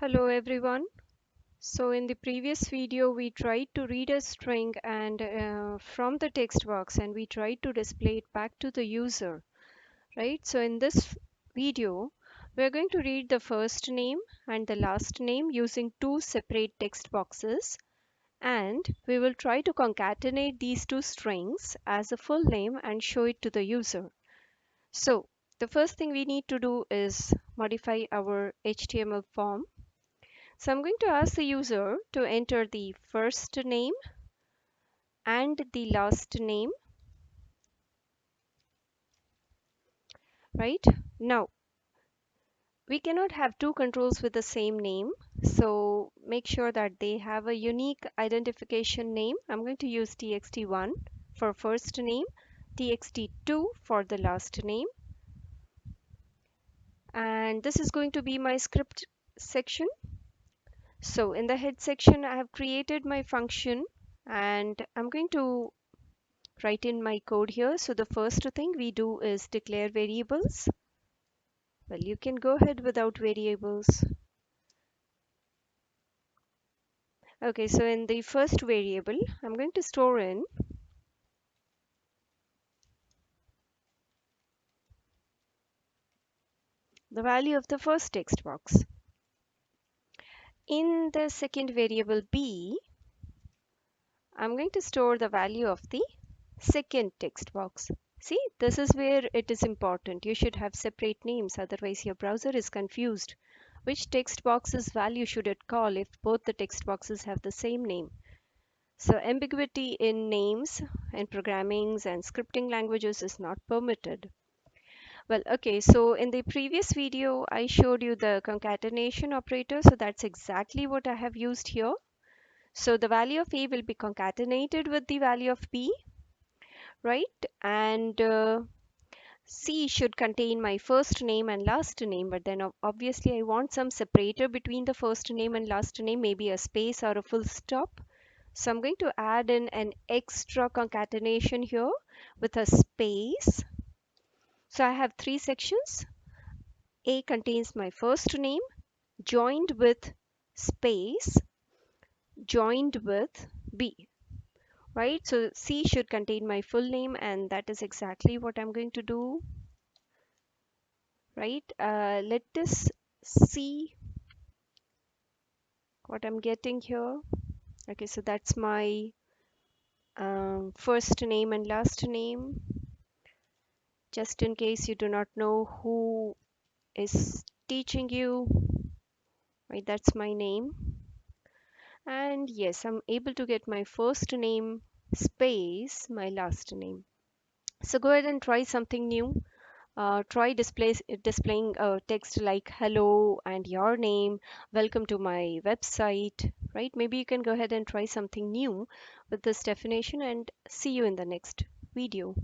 Hello everyone. So in the previous video we tried to read a string and from the text box and we tried to display it back to the user, right? So in this video we're going to read the first name and the last name using two separate text boxes, and we will try to concatenate these two strings as a full name and show it to the user. So the first thing we need to do is modify our HTML form. So I'm going to ask the user to enter the first name and the last name, right? Now, we cannot have two controls with the same name, so make sure that they have a unique identification name. I'm going to use txt1 for first name, txt2 for the last name, and this is going to be my script section. So in the head section, I have created my function and I'm going to write in my code here. So the first thing we do is declare variables. Well, you can go ahead without variables. Okay, so in the first variable, I'm going to store in the value of the first text box. In the second variable b, I'm going to store the value of the second text box. See, this is where it is important. You should have separate names, otherwise your browser is confused. Which text box's value should it call if both the text boxes have the same name? So ambiguity in names and programmings and scripting languages is not permitted. Well, okay, so in the previous video, I showed you the concatenation operator. So that's exactly what I have used here. So the value of A will be concatenated with the value of B, right? And C should contain my first name and last name, but then obviously I want some separator between the first name and last name, maybe a space or a full stop. So I'm going to add in an extra concatenation here with a space. So I have three sections. A contains my first name, joined with space, joined with B, right? So C should contain my full name, and that is exactly what I'm going to do, right? Let us see what I'm getting here. Okay, so that's my first name and last name. Just in case you do not know who is teaching you, right? That's my name. And yes, I'm able to get my first name space my last name. So go ahead and try something new. Try displaying text like hello and your name, welcome to my website, right? Maybe you can go ahead and try something new with this definition, and see you in the next video.